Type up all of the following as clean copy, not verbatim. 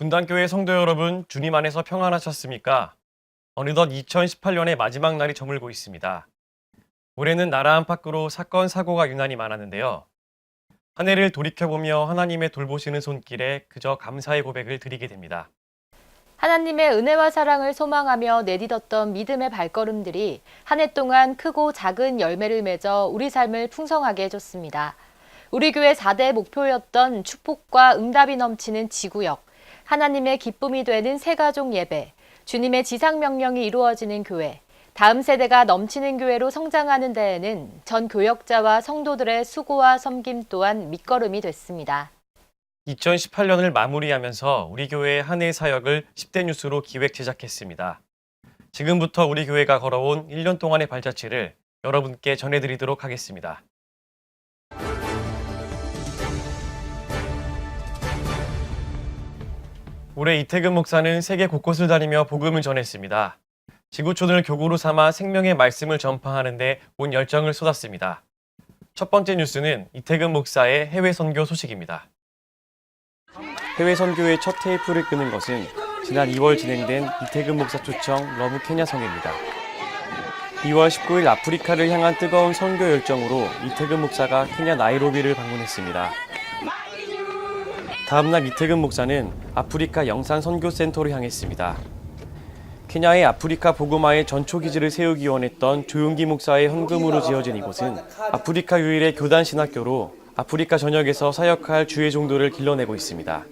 분당교회 성도 여러분, 주님 안에서 평안하셨습니까? 어느덧 2018년의 마지막 날이 저물고 있습니다. 올해는 나라 안팎으로 사건, 사고가 유난히 많았는데요. 한 해를 돌이켜보며 하나님의 돌보시는 손길에 그저 감사의 고백을 드리게 됩니다. 하나님의 은혜와 사랑을 소망하며 내딛었던 믿음의 발걸음들이 한 해 동안 크고 작은 열매를 맺어 우리 삶을 풍성하게 해줬습니다. 우리 교회 4대 목표였던 축복과 응답이 넘치는 지구역, 하나님의 기쁨이 되는 새가족 예배, 주님의 지상명령이 이루어지는 교회, 다음 세대가 넘치는 교회로 성장하는 데에는 전 교역자와 성도들의 수고와 섬김 또한 밑거름이 됐습니다. 2018년을 마무리하면서 우리 교회의 한 해 사역을 10대 뉴스로 기획 제작했습니다. 지금부터 우리 교회가 걸어온 1년 동안의 발자취를 여러분께 전해드리도록 하겠습니다. 올해 이태근 목사는 세계 곳곳을 다니며 복음을 전했습니다. 지구촌을 교구로 삼아 생명의 말씀을 전파하는 데 온 열정을 쏟았습니다. 첫 번째 뉴스는 이태근 목사의 해외 선교 소식입니다. 해외 선교의 첫 테이프를 끄는 것은 지난 2월 진행된 이태근 목사 초청 러브 케냐 성회입니다. 2월 19일 아프리카를 향한 뜨거운 선교 열정으로 이태근 목사가 케냐 나이로비를 방문했습니다. 다음날 이태근 목사는 아프리카 영산 선교센터로 향했습니다. 케냐의 아프리카 복음화의 전초기지를 세우기 원했던 조용기 목사의 헌금으로 지어진 이곳은 아프리카 유일의 교단 신학교로 아프리카 전역에서 사역할 주의 종도를 길러내고 있습니다.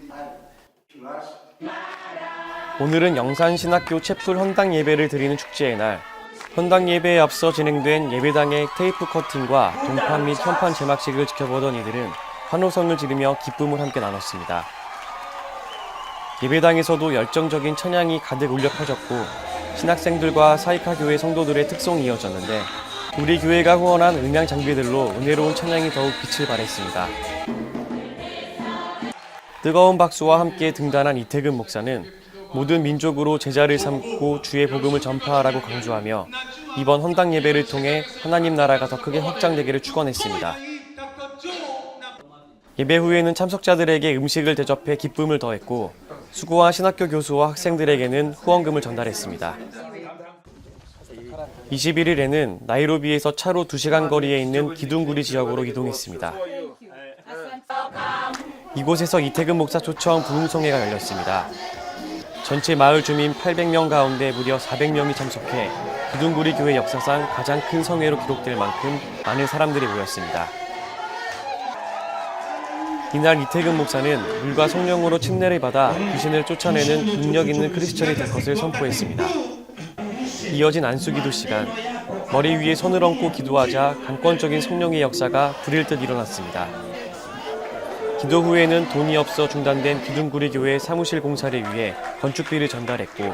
오늘은 영산 신학교 채플 헌당 예배를 드리는 축제의 날, 헌당 예배에 앞서 진행된 예배당의 테이프 커팅과 동판 및 현판 제막식을 지켜보던 이들은 환호성을 지르며 기쁨을 함께 나눴습니다. 예배당에서도 열정적인 찬양이 가득 울려 퍼졌고 신학생들과 사이카 교회 성도들의 특송이 이어졌는데 우리 교회가 후원한 음향 장비들로 은혜로운 찬양이 더욱 빛을 발했습니다. 뜨거운 박수와 함께 등단한 이태근 목사는 모든 민족으로 제자를 삼고 주의 복음을 전파하라고 강조하며 이번 헌당 예배를 통해 하나님 나라가 더 크게 확장되기를 축원했습니다. 예배 후에는 참석자들에게 음식을 대접해 기쁨을 더했고 수고한 신학교 교수와 학생들에게는 후원금을 전달했습니다. 21일에는 나이로비에서 차로 2시간 거리에 있는 기둥구리 지역으로 이동했습니다. 이곳에서 이태근 목사 초청 부흥성회가 열렸습니다. 전체 마을 주민 800명 가운데 무려 400명이 참석해 기둥구리 교회 역사상 가장 큰 성회로 기록될 만큼 많은 사람들이 모였습니다. 이날 이태근 목사는 물과 성령으로 침례를 받아 귀신을 쫓아내는 능력 있는 크리스천이 될 것을 선포했습니다. 이어진 안수기도 시간, 머리 위에 손을 얹고 기도하자 강권적인 성령의 역사가 불일 듯 일어났습니다. 기도 후에는 돈이 없어 중단된 기둥구리 교회 사무실 공사를 위해 건축비를 전달했고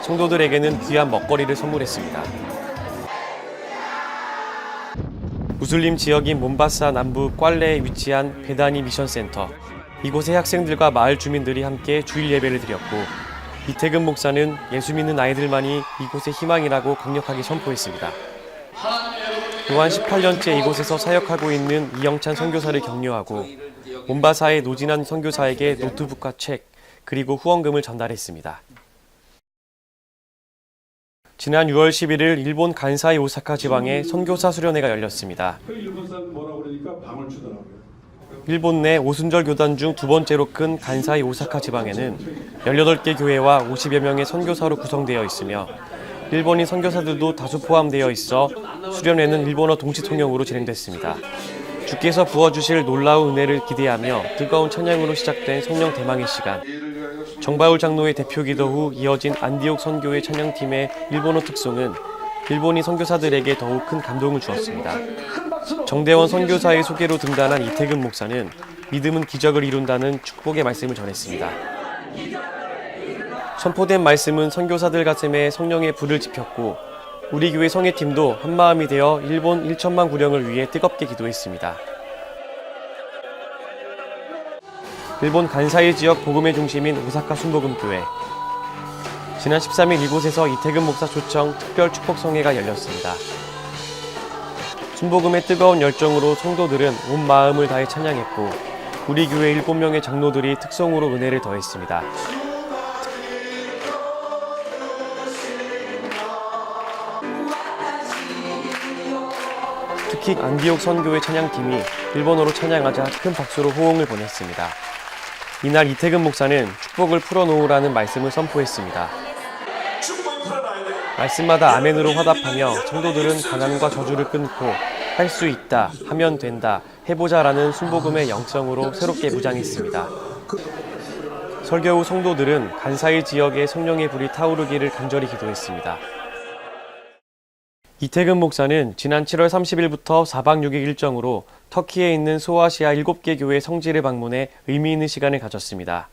성도들에게는 귀한 먹거리를 선물했습니다. 무슬림 지역인 몬바사 남부 꽐레에 위치한 베다니 미션센터. 이곳의 학생들과 마을 주민들이 함께 주일 예배를 드렸고 이태근 목사는 예수 믿는 아이들만이 이곳의 희망이라고 강력하게 선포했습니다. 또한 18년째 이곳에서 사역하고 있는 이영찬 선교사를 격려하고 몬바사의 노진한 선교사에게 노트북과 책, 그리고 후원금을 전달했습니다. 지난 6월 11일 일본 간사이 오사카 지방에 선교사 수련회가 열렸습니다. 일본 내 오순절 교단 중 두 번째로 큰 간사이 오사카 지방에는 18개 교회와 50여 명의 선교사로 구성되어 있으며 일본인 선교사들도 다수 포함되어 있어 수련회는 일본어 동시 통역으로 진행됐습니다. 주께서 부어주실 놀라운 은혜를 기대하며 뜨거운 찬양으로 시작된 성령 대망의 시간. 정바울 장로의 대표 기도 후 이어진 안디옥 선교회 찬양팀의 일본어 특송은 일본인 선교사들에게 더욱 큰 감동을 주었습니다. 정대원 선교사의 소개로 등단한 이태근 목사는 믿음은 기적을 이룬다는 축복의 말씀을 전했습니다. 선포된 말씀은 선교사들 가슴에 성령의 불을 지폈고 우리 교회 성회팀도 한마음이 되어 일본 1천만 구령을 위해 뜨겁게 기도했습니다. 일본 간사이 지역 복음의 중심인 오사카 순복음교회. 지난 13일 이곳에서 이태근 목사 초청 특별 축복성회가 열렸습니다. 순복음의 뜨거운 열정으로 성도들은 온 마음을 다해 찬양했고 우리 교회 7명의 장로들이 특성으로 은혜를 더했습니다. 특히 안디옥 선교회 찬양팀이 일본어로 찬양하자 큰 박수로 호응을 보냈습니다. 이날 이태근 목사는 축복을 풀어놓으라는 말씀을 선포했습니다. 말씀마다 아멘으로 화답하며 성도들은 가난과 저주를 끊고 할 수 있다, 하면 된다, 해보자라는 순복음의 영성으로 새롭게 무장했습니다. 설교 후 성도들은 간사이 지역에 성령의 불이 타오르기를 간절히 기도했습니다. 이태근 목사는 지난 7월 30일부터 4박 6일 일정으로 터키에 있는 소아시아 7개 교회 성지를 방문해 의미 있는 시간을 가졌습니다.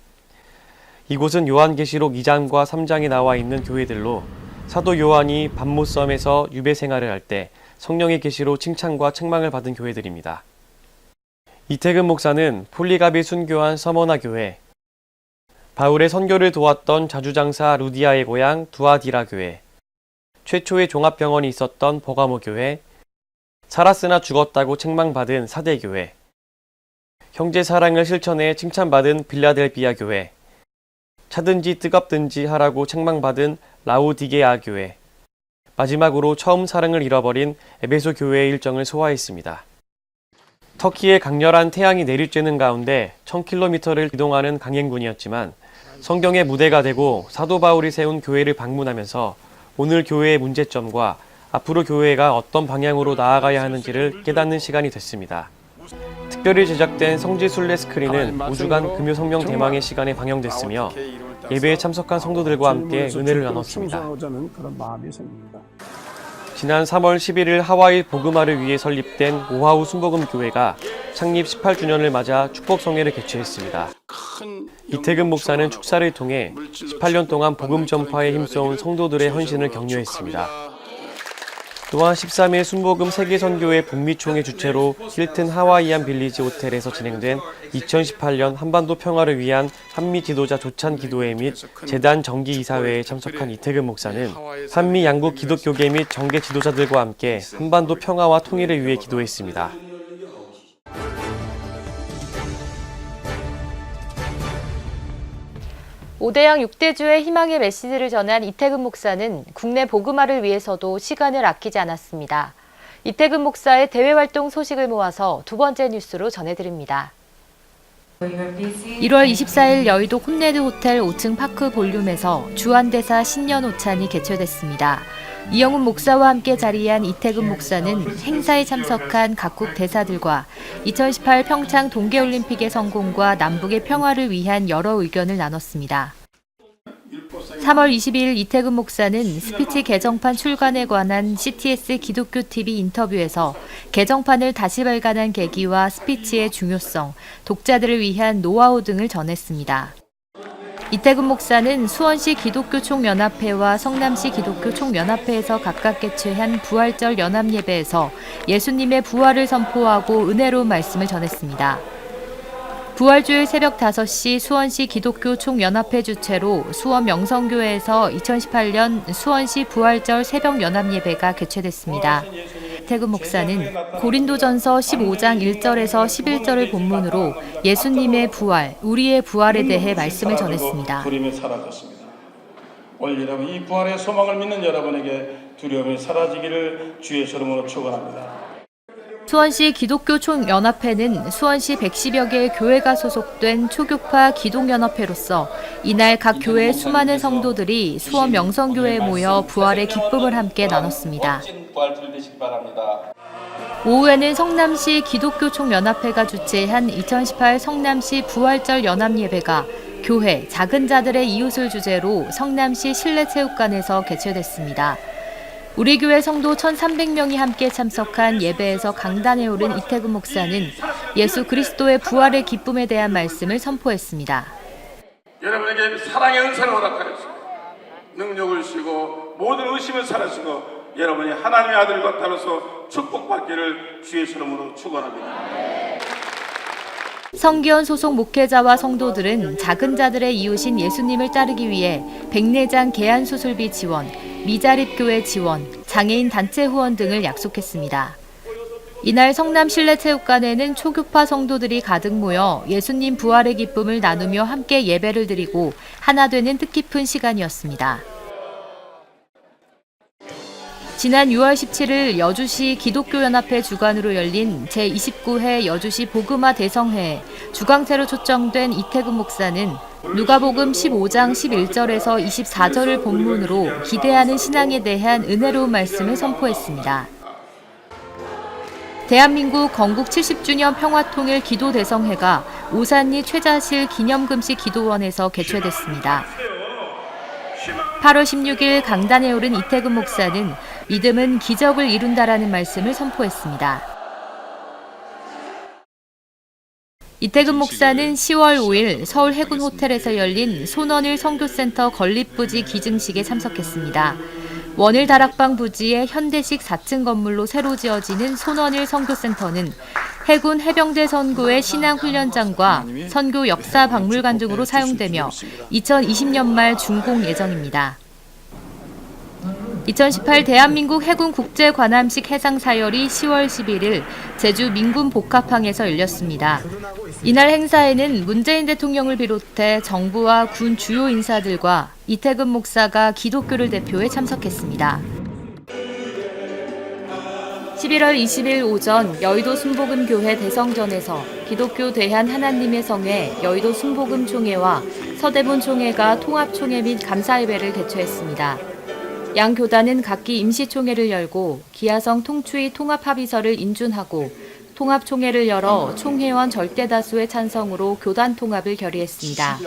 이곳은 요한계시록 2장과 3장에 나와 있는 교회들로 사도 요한이 밤모섬에서 유배 생활을 할 때 성령의 계시로 칭찬과 책망을 받은 교회들입니다. 이태근 목사는 폴리갑이 순교한 서머나 교회, 바울의 선교를 도왔던 자주장사 루디아의 고향 두아디라 교회, 최초의 종합병원이 있었던 버가모 교회, 살았으나 죽었다고 책망받은 사대 교회, 형제 사랑을 실천해 칭찬받은 빌라델비아 교회, 차든지 뜨겁든지 하라고 책망받은 라우디게아 교회, 마지막으로 처음 사랑을 잃어버린 에베소 교회의 일정을 소화했습니다. 터키의 강렬한 태양이 내리쬐는 가운데 1000km를 이동하는 강행군이었지만 성경의 무대가 되고 사도 바울이 세운 교회를 방문하면서 오늘 교회의 문제점과 앞으로 교회가 어떤 방향으로 나아가야 하는지를 깨닫는 시간이 됐습니다. 특별히 제작된 성지 순례 스크린은 5주간 금요 성령 대망의 시간에 방영됐으며 예배에 참석한 성도들과 함께 은혜를 나눴습니다. 지난 3월 11일 하와이 복음화를 위해 설립된 오하우 순복음 교회가 창립 18주년을 맞아 축복 성회를 개최했습니다. 이태근 목사는 축사를 통해 18년 동안 복음 전파에 힘써온 성도들의 헌신을 격려했습니다. 또한 13일 순복음 세계선교회 북미총회 주최로 힐튼 하와이안 빌리지 호텔에서 진행된 2018년 한반도 평화를 위한 한미 지도자 조찬 기도회 및 재단 정기 이사회에 참석한 이태근 목사는 한미 양국 기독교계 및 정계 지도자들과 함께 한반도 평화와 통일을 위해 기도했습니다. 오대양 6대주의 희망의 메시지를 전한 이태근 목사는 국내 복음화를 위해서도 시간을 아끼지 않았습니다. 이태근 목사의 대외활동 소식을 모아서 두 번째 뉴스로 전해드립니다. 1월 24일 여의도 콘네드 호텔 5층 파크 볼륨에서 주한대사 신년 오찬이 개최됐습니다. 이영훈 목사와 함께 자리한 이태근 목사는 행사에 참석한 각국 대사들과 2018 평창 동계올림픽의 성공과 남북의 평화를 위한 여러 의견을 나눴습니다. 3월 22일 이태근 목사는 스피치 개정판 출간에 관한 CTS 기독교 TV 인터뷰에서 개정판을 다시 발간한 계기와 스피치의 중요성, 독자들을 위한 노하우 등을 전했습니다. 이태근 목사는 수원시 기독교 총연합회와 성남시 기독교 총연합회에서 각각 개최한 부활절 연합예배에서 예수님의 부활을 선포하고 은혜로운 말씀을 전했습니다. 부활주일 새벽 5시 수원시 기독교 총연합회 주최로 수원 명성교회에서 2018년 수원시 부활절 새벽 연합예배가 개최됐습니다. 이태근 목사는 고린도전서 15장 1절에서 11절을 본문으로 예수님의 부활, 우리의 부활에 대해 말씀을 전했습니다. 두려움이 사라졌습니다. 오늘 여러분 이 부활의 소망을 믿는 여러분에게 두려움이 사라지기를 주의 이름으로 축원합니다. 수원시 기독교 총연합회는 수원시 110여 개의 교회가 소속된 초교파 기독연합회로서 이날 각 교회 수많은 성도들이 수원 명성교회에 모여 부활의 기쁨을 함께 나눴습니다. 오후에는 성남시 기독교 총연합회가 주최한 2018 성남시 부활절 연합예배가 교회, 작은 자들의 이웃을 주제로 성남시 실내체육관에서 개최됐습니다. 우리 교회 성도 1,300명이 함께 참석한 예배에서 강단에 오른 이태근 목사는 예수 그리스도의 부활의 기쁨에 대한 말씀을 선포했습니다. 여러분에게 사랑의 은사를 허락하였습니다. 능력을 주시고 모든 의심을 사라지고 여러분이 하나님의 아들과 따라서 축복받기를 주의 이름으로 축원합니다. 성기원 소속 목회자와 성도들은 작은 자들의 이웃인 예수님을 따르기 위해 백내장 개안수술비 지원, 미자립교회 지원, 장애인 단체 후원 등을 약속했습니다. 이날 성남 실내체육관에는 초교파 성도들이 가득 모여 예수님 부활의 기쁨을 나누며 함께 예배를 드리고 하나 되는 뜻깊은 시간이었습니다. 지난 6월 17일 여주시 기독교연합회 주관으로 열린 제29회 여주시 복음화 대성회에 주광태로 초청된 이태근 목사는 누가복음 15장 11절에서 24절을 본문으로 기대하는 신앙에 대한 은혜로운 말씀을 선포했습니다. 대한민국 건국 70주년 평화통일 기도대성회가 오산리 최자실 기념금식 기도원에서 개최됐습니다. 8월 16일 강단에 오른 이태근 목사는 믿음은 기적을 이룬다라는 말씀을 선포했습니다. 이태근 목사는 10월 5일 서울 해군 호텔에서 열린 손원일 선교센터 건립부지 기증식에 참석했습니다. 원일 다락방 부지의 현대식 4층 건물로 새로 지어지는 손원일 선교센터는 해군 해병대 선교의 신앙훈련장과 선교 역사 박물관 등으로 사용되며 2020년 말 준공 예정입니다. 2018 대한민국 해군 국제관함식 해상사열이 10월 11일 제주 민군 복합항에서 열렸습니다. 이날 행사에는 문재인 대통령을 비롯해 정부와 군 주요 인사들과 이태근 목사가 기독교를 대표해 참석했습니다. 11월 20일 오전 여의도 순복음교회 대성전에서 기독교 대한 하나님의 성회 여의도 순복음총회와 서대문 총회가 통합총회 및 감사예배를 개최했습니다. 양 교단은 각기 임시총회를 열고 기아성 통추위 통합합의서를 인준하고 통합총회를 열어 총회원 절대다수의 찬성으로 교단 통합을 결의했습니다.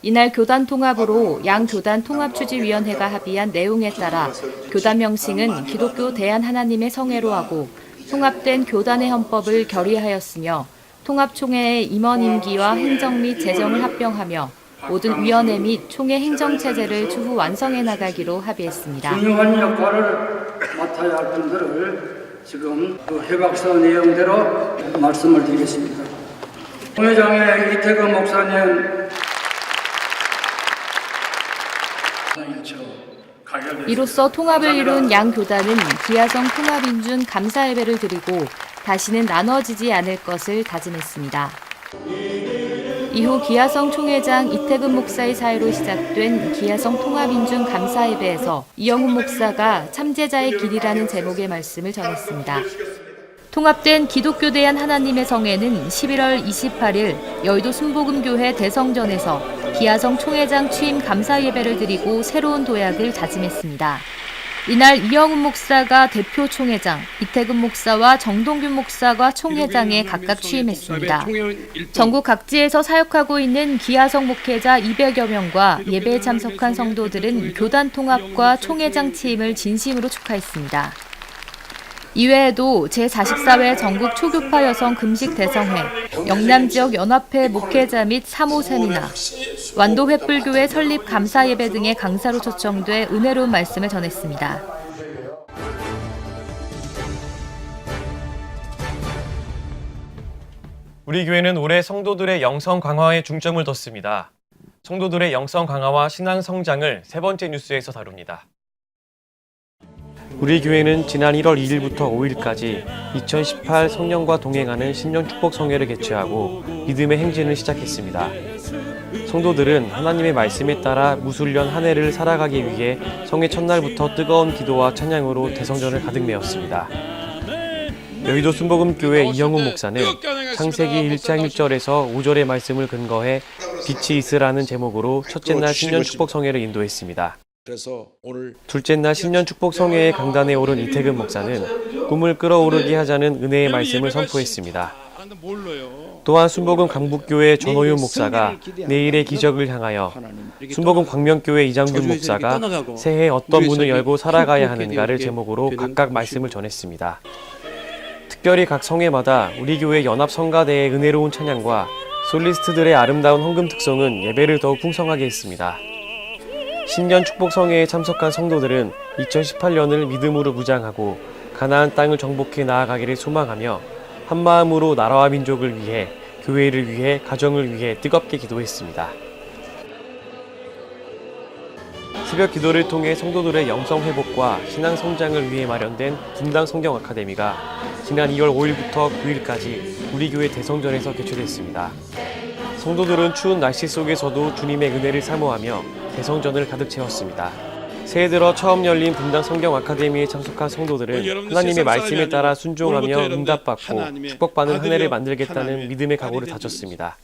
이날 교단 통합으로 양 교단 통합추진위원회가 합의한 내용에 따라 교단 명칭은 기독교 대한 하나님의 성회로 하고 통합된 교단의 헌법을 결의하였으며 통합총회의 임원 임기와 행정 및 재정을 합병하며 모든 위원회 및 총회 행정체제를 추후 완성해 나가기로 합의했습니다. 중요한 역할을 맡아야 할 분들을 지금 그 해박서 내용대로 말씀을 드리겠습니다. 총회장의 이태근 목사님, 이로써 통합을 이룬 양 교단은 기아성 통합인준 감사예배를 드리고 다시는 나눠지지 않을 것을 다짐했습니다. 이후 기아성 총회장 이태근 목사의 사회로 시작된 기아성 통합인준 감사예배에서 이영훈 목사가 참제자의 길이라는 제목의 말씀을 전했습니다. 통합된 기독교 대한 하나님의 성회는 11월 28일 여의도 순복음교회 대성전에서 기아성 총회장 취임 감사예배를 드리고 새로운 도약을 다짐했습니다. 이날 이영훈 목사가 대표 총회장, 이태근 목사와 정동균 목사가 총회장에 각각 취임했습니다. 전국 각지에서 사역하고 있는 기아성 목회자 200여 명과 예배에 참석한 성도들은 교단 통합과 총회장 취임을 진심으로 축하했습니다. 이외에도 제44회 전국 초교파 여성 금식 대성회, 영남지역 연합회 목회자 및 사모 세미나, 완도 횃불교회 설립 감사 예배 등의 강사로 초청돼 은혜로운 말씀을 전했습니다. 우리 교회는 올해 성도들의 영성 강화에 중점을 뒀습니다. 성도들의 영성 강화와 신앙 성장을 세 번째 뉴스에서 다룹니다. 우리 교회는 지난 1월 2일부터 5일까지 2018 성령과 동행하는 신년 축복 성회를 개최하고 믿음의 행진을 시작했습니다. 성도들은 하나님의 말씀에 따라 무술년 한 해를 살아가기 위해 성회 첫날부터 뜨거운 기도와 찬양으로 대성전을 가득 메웠습니다. 여의도 순복음교회 이영훈 목사는 창세기 1장 1절에서 5절의 말씀을 근거해 빛이 있으라는 제목으로 첫째 날 신년 축복 성회를 인도했습니다. 둘째 날 신년 축복 성회의 강단에 오른 이태근 목사는 꿈을 끌어오르게 하자는 은혜의 말씀을 선포했습니다. 또한 순복음 강북교회 전호윤 목사가 내일의 기적을 향하여, 순복음 광명교회 이장균 목사가 새해 어떤 문을 열고 살아가야 하는가를 제목으로 각각 말씀을 전했습니다. 특별히 각 성회마다 우리 교회 연합 성가대의 은혜로운 찬양과 솔리스트들의 아름다운 헌금 특송은 예배를 더욱 풍성하게 했습니다. 신년 축복 성회에 참석한 성도들은 2018년을 믿음으로 무장하고 가나안 땅을 정복해 나아가기를 소망하며 한마음으로 나라와 민족을 위해, 교회를 위해, 가정을 위해 뜨겁게 기도했습니다. 새벽 기도를 통해 성도들의 영성 회복과 신앙 성장을 위해 마련된 분당 성경 아카데미가 지난 2월 5일부터 9일까지 우리 교회 대성전에서 개최됐습니다. 성도들은 추운 날씨 속에서도 주님의 은혜를 사모하며 대성전을 가득 채웠습니다. 새해 들어 처음 열린 분당 성경 아카데미에 참석한 성도들은 하나님의 말씀에 따라 순종하며 응답받고 축복받는 한 해를 만들겠다는 믿음의 각오를 다졌습니다.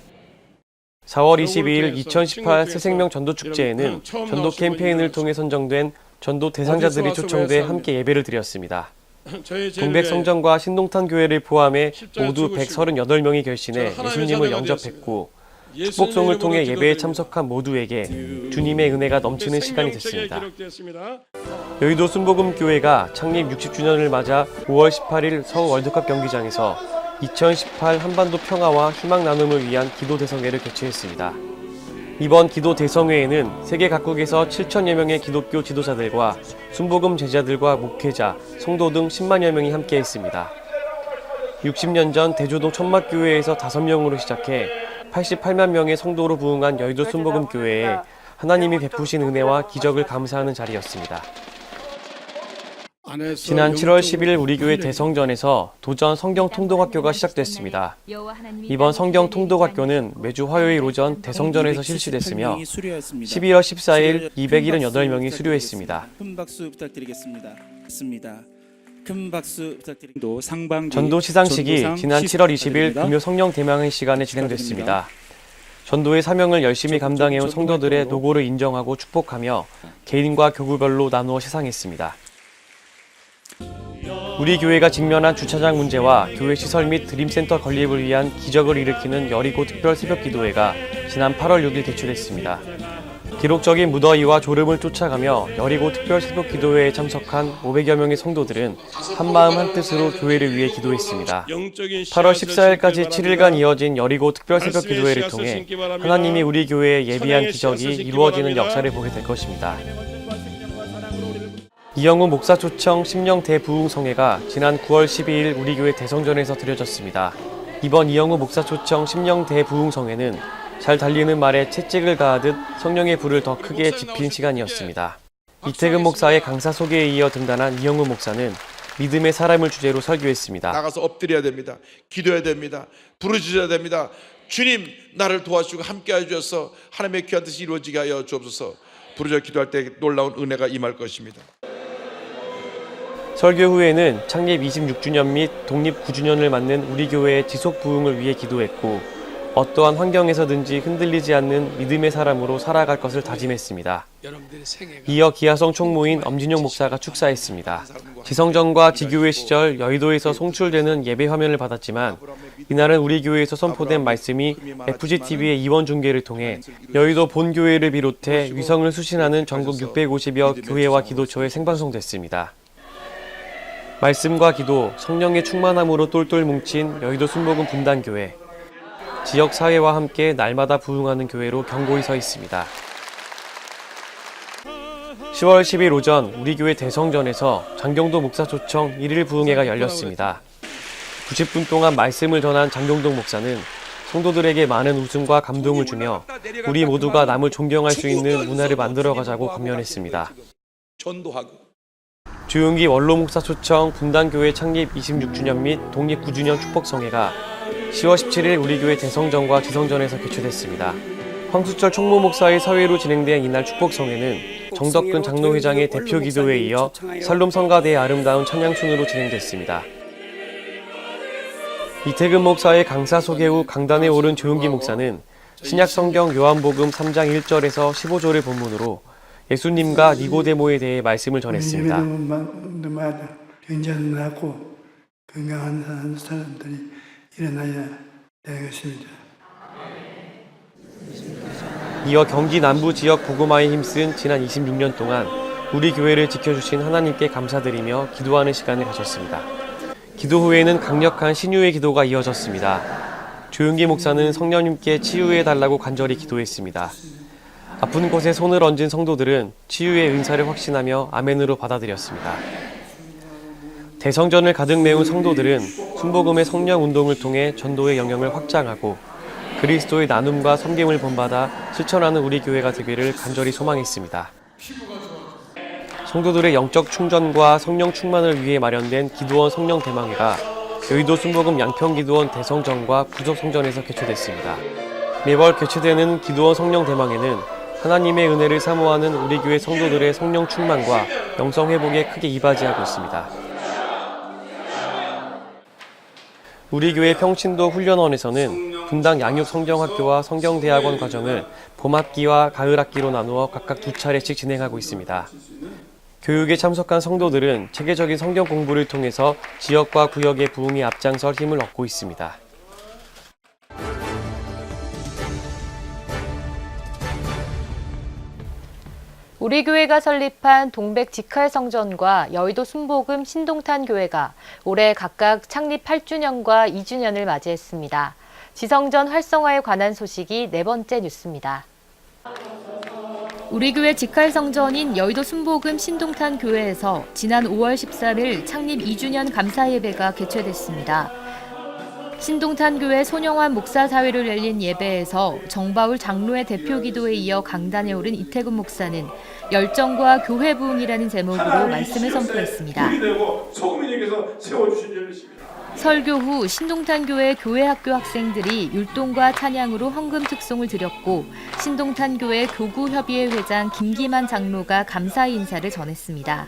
4월 22일 2018 새생명 전도축제에는 전도 캠페인을 통해 선정된 전도 대상자들이 초청돼 함께 예배를 드렸습니다. 동백성전과 신동탄 교회를 포함해 모두 138명이 결신해 예수님을 영접했고 축복송을 통해 예배에 참석한 모두에게 주님의 은혜가 넘치는 시간이 됐습니다. 여의도 순복음교회가 창립 60주년을 맞아 5월 18일 서울 월드컵 경기장에서 2018 한반도 평화와 희망 나눔을 위한 기도 대성회를 개최했습니다. 이번 기도 대성회에는 세계 각국에서 7천여 명의 기독교 지도자들과 순복음 제자들과 목회자, 성도 등 10만여 명이 함께했습니다. 60년 전 대조동 천막교회에서 5명으로 시작해 88만 명의 성도로 부흥한 여의도 순복음교회에 하나님이 베푸신 은혜와 기적을 감사하는 자리였습니다. 지난 7월 10일 우리 교회 대성전에서 도전 성경통독학교가 시작됐습니다. 이번 성경통독학교는 매주 화요일 오전 대성전에서 실시됐으며 12월 14일 278명이 수료했습니다. 큰 박수 부탁드리겠습니다. 큰 박수 부탁드립니다. 전도 시상식이 지난 7월 20일 금요 성령 대망의 시간에 진행됐습니다. 전도의 사명을 열심히 감당해온 성도들의 노고를 인정하고 축복하며 개인과 교구별로 나누어 시상했습니다. 우리 교회가 직면한 주차장 문제와 교회 시설 및 드림센터 건립을 위한 기적을 일으키는 여리고 특별 새벽기도회가 지난 8월 6일 개최됐습니다. 기록적인 무더위와 졸음을 쫓아가며 여리고 특별 새벽기도회에 참석한 500여 명의 성도들은 한마음 한뜻으로 교회를 위해 기도했습니다. 8월 14일까지 7일간 이어진 여리고 특별 새벽기도회를 통해 하나님이 우리 교회에 예비한 기적이 이루어지는 역사를 보게 될 것입니다. 이영우 목사 초청 심령 대부흥성회가 지난 9월 12일 우리 교회 대성전에서 드려졌습니다. 이번 이영우 목사 초청 심령 대부흥성회는 잘 달리는 말에 채찍을 가하듯 성령의 불을 더 크게 지핀 시간이었습니다. 이태근 목사의 강사 소개에 이어 등단한 이영우 목사는 믿음의 사람을 주제로 설교했습니다. 나가서 엎드려야 됩니다. 기도해야 됩니다. 부르짖어야 됩니다. 주님, 나를 도와주시고 함께 해주셔서 하나님의 귀한 뜻이 이루어지게 하여 주옵소서. 부르짖어 기도할 때 놀라운 은혜가 임할 것입니다. 설교 후에는 창립 26주년 및 독립 9주년을 맞는 우리 교회의 지속 부흥을 위해 기도했고 어떠한 환경에서든지 흔들리지 않는 믿음의 사람으로 살아갈 것을 다짐했습니다. 이어 기아성 총무인 엄진용 목사가 축사했습니다. 지성전과 지교회 시절 여의도에서 송출되는 예배 화면을 받았지만 이날은 우리 교회에서 선포된 말씀이 FGTV의 이원 중계를 통해 여의도 본교회를 비롯해 위성을 수신하는 전국 650여 교회와 기도처에 생방송됐습니다. 말씀과 기도, 성령의 충만함으로 똘똘 뭉친 여의도 순복음 분당교회. 지역 사회와 함께 날마다 부흥하는 교회로 견고히 서 있습니다. 10월 10일 오전 우리 교회 대성전에서 장경도 목사 초청 1일 부흥회가 열렸습니다. 90분 동안 말씀을 전한 장경동 목사는 성도들에게 많은 웃음과 감동을 주며 우리 모두가 남을 존경할 수 있는 문화를 만들어가자고 권면했습니다. 주윤기 원로 목사 초청 분당교회 창립 26주년 및 독립 9주년 축복성회가 10월 17일 우리 교회 대성전과 지성전에서 개최됐습니다. 황수철 총무 목사의 사회로 진행된 이날 축복성회는 정덕근 장로회장의 대표 기도회에 이어 살롬 성가대의 아름다운 찬양순으로 진행됐습니다. 이태근 목사의 강사 소개 후 강단에 오른 조윤기 목사는 신약성경 요한복음 3장 1절에서 15절을 본문으로 예수님과 니고데모에 대해 말씀을 전했습니다. 굉장하고 건강한 사람들이 일어나야 되겠습니다. 이어 경기 남부 지역 복음화에 힘쓴 지난 26년 동안 우리 교회를 지켜주신 하나님께 감사드리며 기도하는 시간을 가졌습니다. 기도 후에는 강력한 신유의 기도가 이어졌습니다. 조윤기 목사는 성령님께 치유해달라고 간절히 기도했습니다. 아픈 곳에 손을 얹은 성도들은 치유의 은사를 확신하며 아멘으로 받아들였습니다. 대성전을 가득 메운 성도들은 순복음의 성령 운동을 통해 전도의 영역을 확장하고 그리스도의 나눔과 섬김을 본받아 실천하는 우리 교회가 되기를 간절히 소망했습니다. 성도들의 영적 충전과 성령 충만을 위해 마련된 기도원 성령 대망회가 여의도 순복음 양평기도원 대성전과 부속성전에서 개최됐습니다. 매월 개최되는 기도원 성령 대망회는 하나님의 은혜를 사모하는 우리 교회 성도들의 성령 충만과 영성 회복에 크게 이바지하고 있습니다. 우리 교회 평신도 훈련원에서는 분당 양육 성경학교와 성경대학원 과정을 봄학기와 가을학기로 나누어 각각 2차례씩 진행하고 있습니다. 교육에 참석한 성도들은 체계적인 성경 공부를 통해서 지역과 구역의 부흥에 앞장설 힘을 얻고 있습니다. 우리 교회가 설립한 동백 직할성전과 여의도 순복음 신동탄 교회가 올해 각각 창립 8주년과 2주년을 맞이했습니다. 지성전 활성화에 관한 소식이 네 번째 뉴스입니다. 우리 교회 직할성전인 여의도 순복음 신동탄 교회에서 지난 5월 13일 창립 2주년 감사 예배가 개최됐습니다. 신동탄 교회 손영환 목사 사회를 열린 예배에서 정바울 장로의 대표 기도에 이어 강단에 오른 이태근 목사는 열정과 교회 부흥이라는 제목으로 말씀을 선포했습니다. 설교 후 신동탄 교회 교회학교 학생들이 율동과 찬양으로 헌금 특송을 드렸고 신동탄 교회 교구협의회 회장 김기만 장로가 감사 인사를 전했습니다.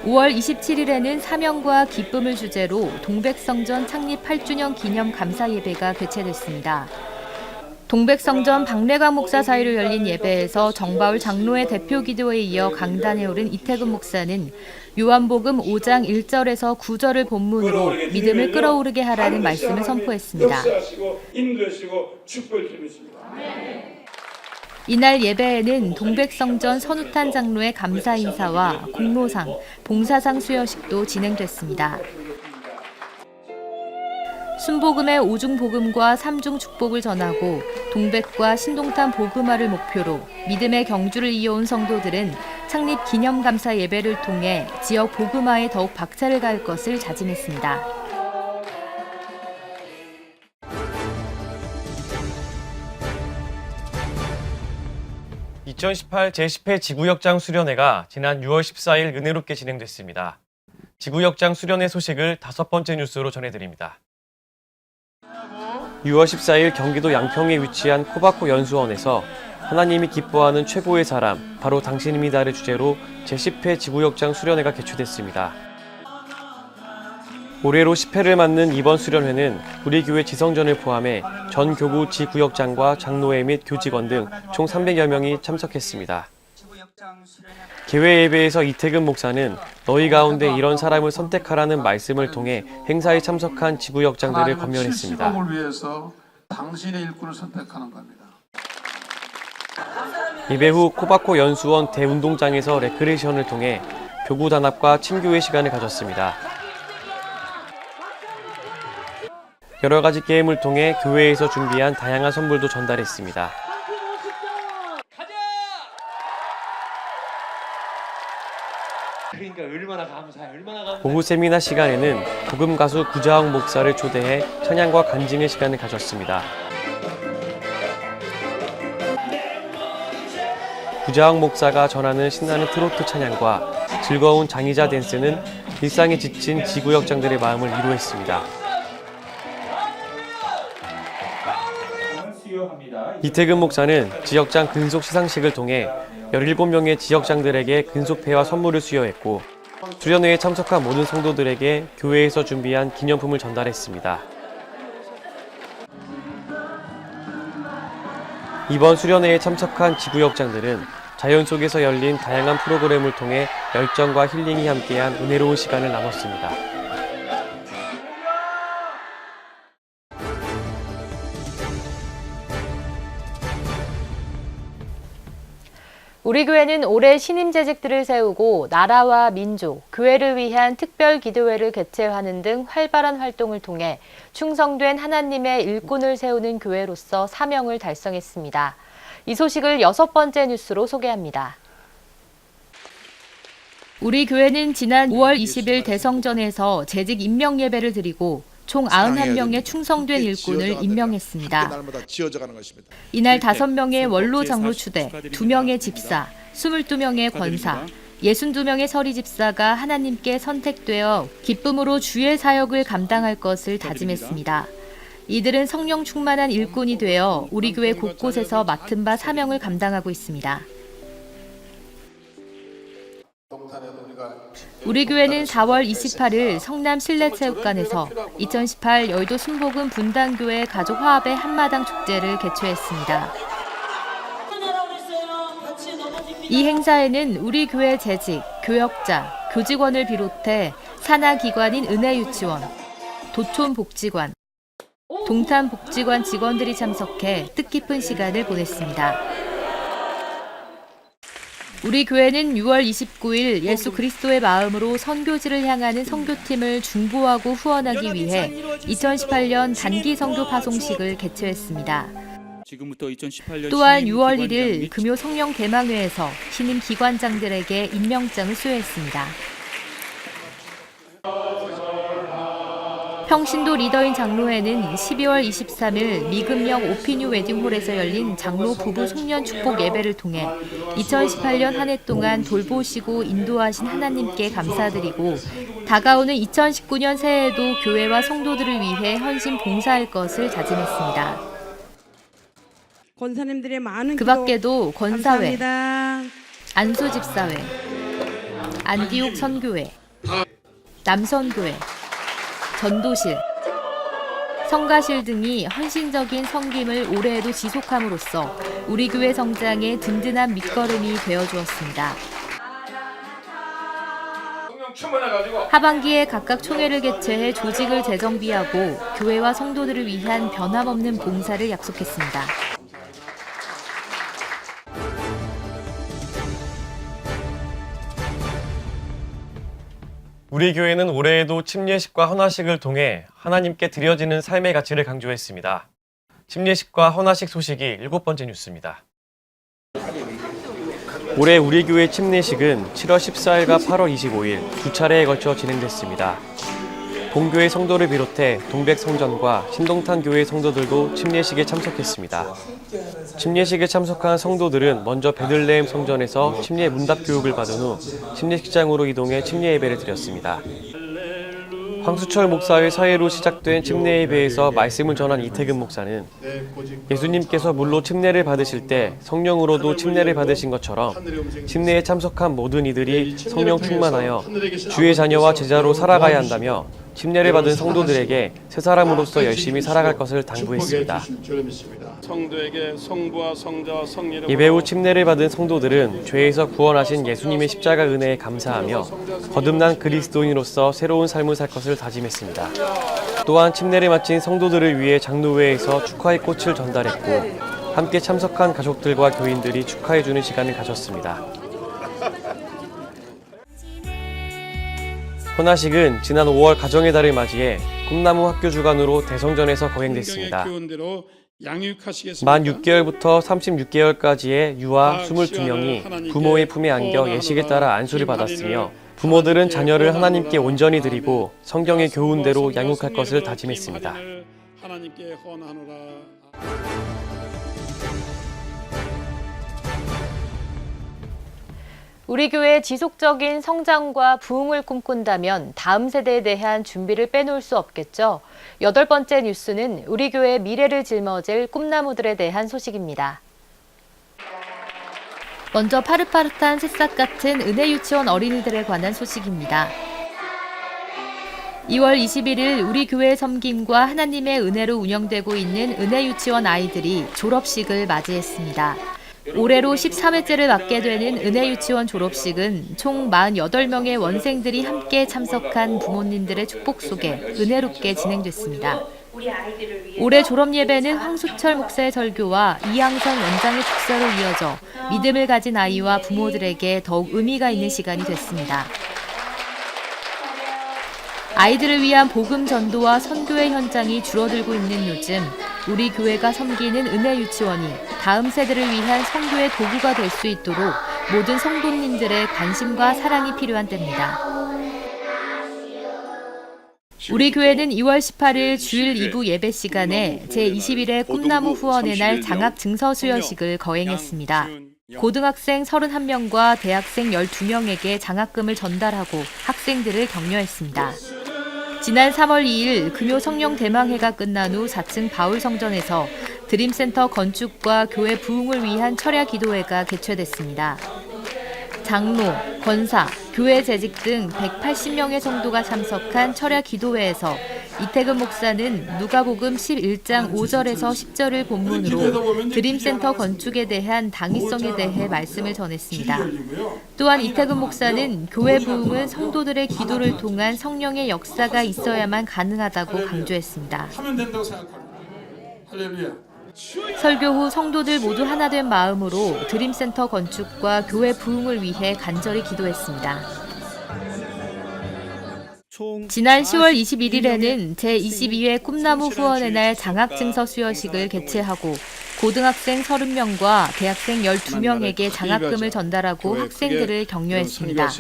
5월 27일에는 사명과 기쁨을 주제로 동백성전 창립 8주년 기념 감사 예배가 개최됐습니다. 동백성전 박래광 목사 사이로 열린 예배에서 정바울 장로의 대표 기도에 이어 강단에 오른 이태근 목사는 요한복음 5장 1절에서 9절을 본문으로 믿음을 끌어오르게 하라는 말씀을 선포했습니다. 이날 예배에는 동백성전 선우탄 장로의 감사 인사와 공로상, 봉사상 수여식도 진행됐습니다. 순복음의 5중 복음과 3중 축복을 전하고 동백과 신동탄 복음화를 목표로 믿음의 경주를 이어온 성도들은 창립 기념 감사 예배를 통해 지역 복음화에 더욱 박차를 가할 것을 다짐했습니다. (2018) 제10회 지구역장 수련회가 지난 6월 14일 은혜롭게 진행됐습니다. 지구역장 수련회 소식을 5번째 뉴스로 전해드립니다. 6월 14일 경기도 양평에 위치한 코바코 연수원에서 하나님이 기뻐하는 최고의 사람, 바로 당신입니다를 주제로 제10회 지구역장 수련회가 개최됐습니다. 올해로 10회를 맞는 이번 수련회는 우리 교회 지성전을 포함해 전 교구 지구역장과 장로회 및 교직원 등 총 300여 명이 참석했습니다. 개회 예배에서 이태근 목사는 너희 가운데 이런 사람을 선택하라는 말씀을 통해 행사에 참석한 지구역장들을 권면했습니다. 실시공을 위해서 당신의 일꾼을 선택하는 겁니다. 예배 후 코바코 연수원 대운동장에서 레크레이션을 통해 교구 단합과 친교회 시간을 가졌습니다. 여러 가지 게임을 통해 교회에서 준비한 다양한 선물도 전달했습니다. 그러니까 얼마나 감사해. 오후 세미나 시간에는 복음 가수 구자학 목사를 초대해 찬양과 간증의 시간을 가졌습니다. 구자학 목사가 전하는 신나는 트로트 찬양과 즐거운 장의자 댄스는 일상에 지친 지구역장들의 마음을 위로했습니다. 이태근 목사는 지역장 근속 시상식을 통해 17명의 지역장들에게 근속패와 선물을 수여했고 수련회에 참석한 모든 성도들에게 교회에서 준비한 기념품을 전달했습니다. 이번 수련회에 참석한 지구역장들은 자연 속에서 열린 다양한 프로그램을 통해 열정과 힐링이 함께한 은혜로운 시간을 나눴습니다. 우리 교회는 올해 신임 재직들을 세우고 나라와 민족, 교회를 위한 특별 기도회를 개최하는 등 활발한 활동을 통해 충성된 하나님의 일꾼을 세우는 교회로서 사명을 달성했습니다. 이 소식을 6번째 뉴스로 소개합니다. 우리 교회는 지난 5월 20일 대성전에서 재직 임명 예배를 드리고 총 91명의 충성된 일꾼을 임명했습니다. 이날 5명의 원로 장로 추대, 2명의 집사, 22명의 권사, 62명의 서리 집사가 하나님께 선택되어 기쁨으로 주의 사역을 감당할 것을 다짐했습니다. 이들은 성령 충만한 일꾼이 되어 우리 교회 곳곳에서 맡은 바 사명을 감당하고 있습니다. 우리 교회는 4월 28일 성남 실내체육관에서 2018 여의도 순복음 분당교회 가족화합의 한마당 축제를 개최했습니다. 이 행사에는 우리 교회 재직, 교역자, 교직원을 비롯해 산하기관인 은혜유치원, 도촌복지관, 동탄복지관 직원들이 참석해 뜻깊은 시간을 보냈습니다. 우리 교회는 6월 29일 예수 그리스도의 마음으로 선교지를 향하는 선교팀을 중보하고 후원하기 위해 2018년 단기 선교 파송식을 개최했습니다. 지금부터 2018년 또한 6월 1일 금요 성령 대망회에서 신임 기관장들에게 임명장을 수여했습니다. 평신도 리더인 장로회는 12월 23일 미금역 오피뉴 웨딩홀에서 열린 장로 부부 송년 축복 예배를 통해 2018년 한 해 동안 돌보시고 인도하신 하나님께 감사드리고 다가오는 2019년 새해에도 교회와 성도들을 위해 헌신 봉사할 것을 다짐했습니다. 권사님들의 많은 그 밖에도 권사회, 감사합니다. 안수집사회, 안디옥 선교회, 남선교회, 전도실, 성가실 등이 헌신적인 섬김을 올해에도 지속함으로써 우리 교회 성장에 든든한 밑거름이 되어주었습니다. 하반기에 각각 총회를 개최해 조직을 재정비하고 교회와 성도들을 위한 변함없는 봉사를 약속했습니다. 우리 교회는 올해에도 침례식과 헌화식을 통해 하나님께 드려지는 삶의 가치를 강조했습니다. 침례식과 헌화식 소식이 7번째 뉴스입니다. 올해 우리 교회 침례식은 7월 14일과 8월 25일 두 차례에 걸쳐 진행됐습니다. 본교회 성도를 비롯해 동백성전과 신동탄 교회 성도들도 침례식에 참석했습니다. 침례식에 참석한 성도들은 먼저 베들레헴 성전에서 침례 문답 교육을 받은 후 침례식장으로 이동해 침례 예배를 드렸습니다. 황수철 목사의 사회로 시작된 침례 예배에서 말씀을 전한 이태근 목사는 예수님께서 물로 침례를 받으실 때 성령으로도 침례를 받으신 것처럼 침례에 참석한 모든 이들이 성령 충만하여 주의 자녀와 제자로 살아가야 한다며 침례를 받은 성도들에게 새 사람으로서 열심히 살아갈 것을 당부했습니다. 예배 후 침례를 받은 성도들은 죄에서 구원하신 예수님의 십자가 은혜에 감사하며 거듭난 그리스도인으로서 새로운 삶을 살 것을 다짐했습니다. 또한 침례를 마친 성도들을 위해 장로회에서 축하의 꽃을 전달했고 함께 참석한 가족들과 교인들이 축하해주는 시간을 가졌습니다. 헌화식은 지난 5월 가정의 달을 맞이해 꿈나무 학교 주관으로 대성전에서 거행됐습니다. 만 6개월부터 36개월까지의 유아 22명이 부모의 품에 안겨 예식에 따라 안수를 받았으며 부모들은 자녀를 하나님께 온전히 드리고 성경의 교훈대로 양육할 것을 다짐했습니다. 우리 교회의 지속적인 성장과 부흥을 꿈꾼다면 다음 세대에 대한 준비를 빼놓을 수 없겠죠. 8번째 뉴스는 우리 교회의 미래를 짊어질 꿈나무들에 대한 소식입니다. 먼저 파릇파릇한 새싹 같은 은혜유치원 어린이들에 관한 소식입니다. 2월 21일 우리 교회의 섬김과 하나님의 은혜로 운영되고 있는 은혜유치원 아이들이 졸업식을 맞이했습니다. 올해로 13회째를 맞게 되는 은혜유치원 졸업식은 총 48명의 원생들이 함께 참석한 부모님들의 축복 속에 은혜롭게 진행됐습니다. 올해 졸업 예배는 황수철 목사의 설교와 이양선 원장의 축사로 이어져 믿음을 가진 아이와 부모들에게 더욱 의미가 있는 시간이 됐습니다. 아이들을 위한 복음 전도와 선교의 현장이 줄어들고 있는 요즘 우리 교회가 섬기는 은혜유치원이 다음 세대를 위한 선교의 도구가 될 수 있도록 모든 성도님들의 관심과 사랑이 필요한 때입니다. 우리 교회는 2월 18일 주일 2부 예배 시간에 제21회 꿈나무 후원의 날 장학 증서 수여식을 거행했습니다. 고등학생 31명과 대학생 12명에게 장학금을 전달하고 학생들을 격려했습니다. 지난 3월 2일 금요 성령 대망회가 끝난 후 4층 바울 성전에서 드림센터 건축과 교회 부흥을 위한 철야 기도회가 개최됐습니다. 장로, 권사, 교회 재직 등 180명의 성도가 참석한 철야 기도회에서 이태근 목사는 누가복음 11장 5절에서 10절을 본문으로 드림센터 건축에 대한 당위성에 대해 말씀을 전했습니다. 또한 이태근 목사는 교회 부흥은 성도들의 기도를 통한 성령의 역사가 있어야만 가능하다고 강조했습니다. 하면 된다고 생각합니다. 할렐루야. 설교 후 성도들 모두 하나 된 마음으로 드림센터 건축과 교회 부흥을 위해 간절히 기도했습니다. 지난 10월 21일에는 제22회 꿈나무 후원의 날 장학증서 수여식을 개최하고 고등학생 30명과 대학생 12명에게 장학금을 전달하고 학생들을 격려했습니다.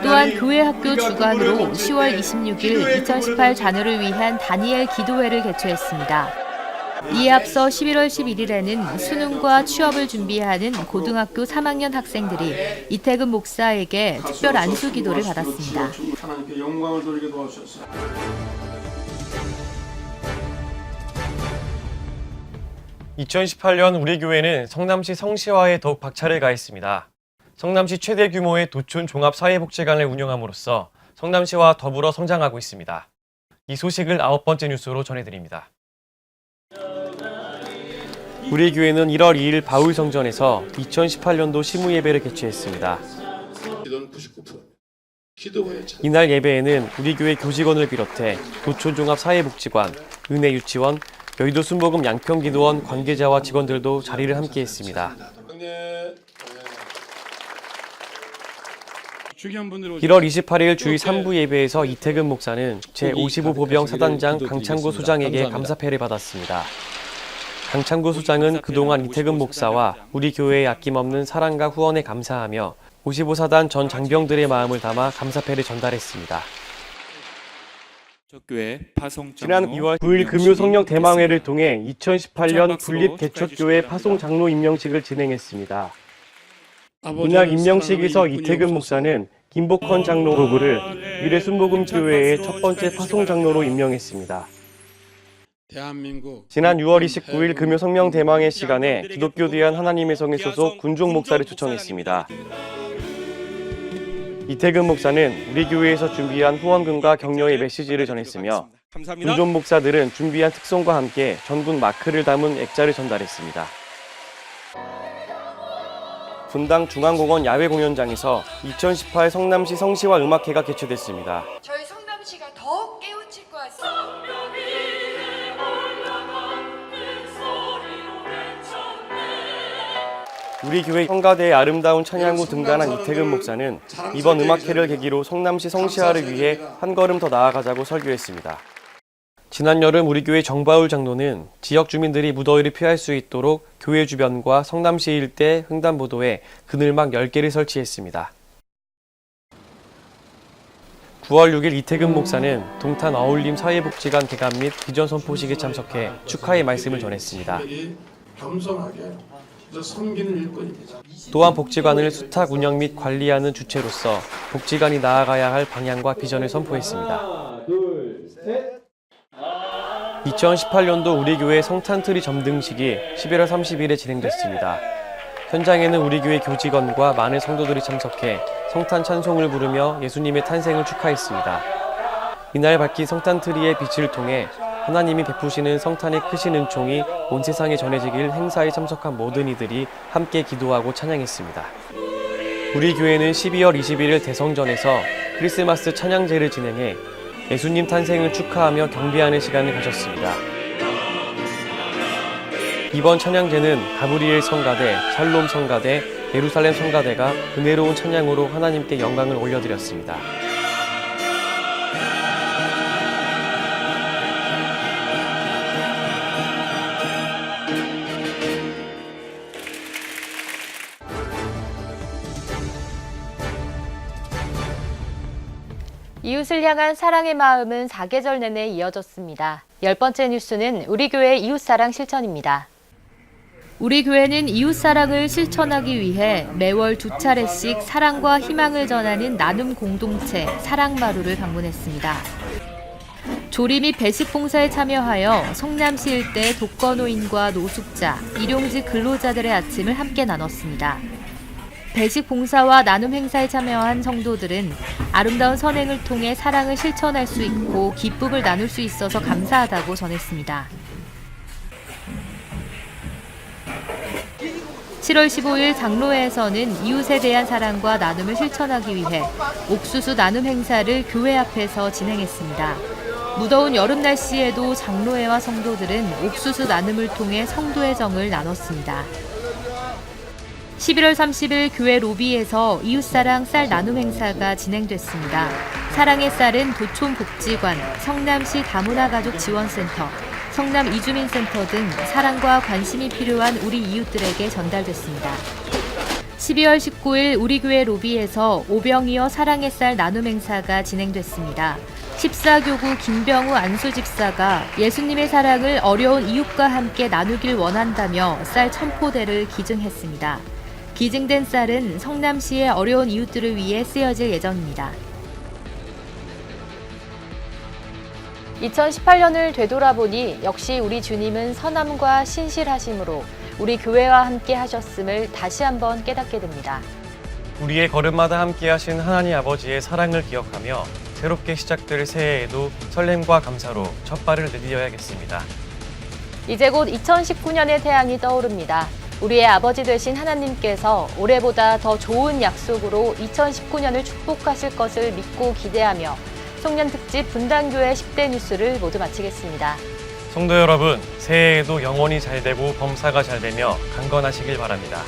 또한 교회 학교 주관으로 10월 26일 2018 자녀를 위한 다니엘 기도회를 개최했습니다. 이에 앞서 11월 11일에는 수능과 취업을 준비하는 고등학교 3학년 학생들이 이태근 목사에게 특별 안수 기도를 받았습니다. 하나님께 영광을 돌리게 도와주셔서 2018년 우리 교회는 성남시 성시화에 더욱 박차를 가했습니다. 성남시 최대 규모의 도촌 종합사회복지관을 운영함으로써 성남시와 더불어 성장하고 있습니다. 이 소식을 9번째 뉴스로 전해드립니다. 우리 교회는 1월 2일 바울성전에서 2018년도 시무예배를 개최했습니다. 이날 예배에는 우리 교회 교직원을 비롯해 도촌종합사회복지관, 은혜유치원, 여의도 순복음 양평기도원 관계자와 직원들도 자리를 함께했습니다. 1월 28일 주일 3부 예배에서 이태근 목사는 제55보병 사단장 강창구 소장에게 감사패를 받았습니다. 강창구 소장은 그동안 이태근 목사와 우리 교회의 아낌없는 사랑과 후원에 감사하며 55사단 전 장병들의 마음을 담아 감사패를 전달했습니다. 지난 2월 9일 금요 성령 대망회를 통해 2018년 분립 개척교회 파송 장로 임명식을 진행했습니다. 이날 임명식에서 이태근 목사는 김복헌 장로 부부를 미래순복음교회의 첫 번째 파송 장로로 임명했습니다. 지난 6월 29일 금요 성령 대망회 시간에 기독교 대한 하나님의 성에 소속 군종 목사를 초청했습니다. 이태근 목사는 우리 교회에서 준비한 후원금과 격려의 메시지를 전했으며 군종 목사들은 준비한 특송과 함께 전군 마크를 담은 액자를 전달했습니다. 분당 중앙공원 야외 공연장에서 2018 성남시 성시화 음악회가 개최됐습니다. 저희 성남시가 더 깨우칠 것 같습니다. 우리 교회 성가대의 아름다운 찬양 후 등단한 이태근 목사는 이번 음악회를 계기로 성남시 성시화를 위해 한 걸음 더 나아가자고 설교했습니다. 지난 여름 우리 교회 정바울 장로는 지역 주민들이 무더위를 피할 수 있도록 교회 주변과 성남시 일대 횡단보도에 그늘막 10개를 설치했습니다. 9월 6일 이태근 목사는 동탄 어울림 사회복지관 개관 및 비전 선포식에 참석해 축하의 말씀을 전했습니다. 또한 복지관을 수탁 운영 및 관리하는 주체로서 복지관이 나아가야 할 방향과 비전을 선포했습니다. 2018년도 우리 교회 성탄트리 점등식이 11월 30일에 진행됐습니다. 현장에는 우리 교회 교직원과 많은 성도들이 참석해 성탄 찬송을 부르며 예수님의 탄생을 축하했습니다. 이날 밝힌 성탄트리의 빛을 통해 하나님이 베푸시는 성탄의 크신 은총이 온 세상에 전해지길 행사에 참석한 모든 이들이 함께 기도하고 찬양했습니다. 우리 교회는 12월 21일 대성전에서 크리스마스 찬양제를 진행해 예수님 탄생을 축하하며 경배하는 시간을 가졌습니다. 이번 찬양제는 가브리엘 성가대, 샬롬 성가대, 예루살렘 성가대가 은혜로운 찬양으로 하나님께 영광을 올려드렸습니다. 이웃을 향한 사랑의 마음은 사계절 내내 이어졌습니다. 10번째 뉴스는 우리 교회 이웃사랑 실천입니다. 우리 교회는 이웃사랑을 실천하기 위해 매월 2차례씩 사랑과 희망을 전하는 나눔 공동체 사랑마루를 방문했습니다. 조리 및 배식 봉사에 참여하여 성남시 일대 독거노인과 노숙자, 일용직 근로자들의 아침을 함께 나눴습니다. 배식 봉사와 나눔 행사에 참여한 성도들은 아름다운 선행을 통해 사랑을 실천할 수 있고 기쁨을 나눌 수 있어서 감사하다고 전했습니다. 7월 15일 장로회에서는 이웃에 대한 사랑과 나눔을 실천하기 위해 옥수수 나눔 행사를 교회 앞에서 진행했습니다. 무더운 여름 날씨에도 장로회와 성도들은 옥수수 나눔을 통해 성도의 정을 나눴습니다. 11월 30일 교회 로비에서 이웃사랑 쌀 나눔 행사가 진행됐습니다. 사랑의 쌀은 도촌복지관, 성남시 다문화가족 지원센터, 성남 이주민센터 등 사랑과 관심이 필요한 우리 이웃들에게 전달됐습니다. 12월 19일 우리 교회 로비에서 오병이어 사랑의 쌀 나눔 행사가 진행됐습니다. 14교구 김병우 안수집사가 예수님의 사랑을 어려운 이웃과 함께 나누길 원한다며 쌀 1000포대를 기증했습니다. 기증된 쌀은 성남시의 어려운 이웃들을 위해 쓰여질 예정입니다. 2018년을 되돌아보니 역시 우리 주님은 선함과 신실하심으로 우리 교회와 함께 하셨음을 다시 한번 깨닫게 됩니다. 우리의 걸음마다 함께 하신 하나님 아버지의 사랑을 기억하며 새롭게 시작될 새해에도 설렘과 감사로 첫 발을 내디뎌야겠습니다. 이제 곧 2019년의 태양이 떠오릅니다. 우리의 아버지 되신 하나님께서 올해보다 더 좋은 약속으로 2019년을 축복하실 것을 믿고 기대하며 송년특집 분당교회 10대 뉴스를 모두 마치겠습니다. 성도 여러분, 새해에도 영원히 잘 되고 범사가 잘 되며 강건하시길 바랍니다.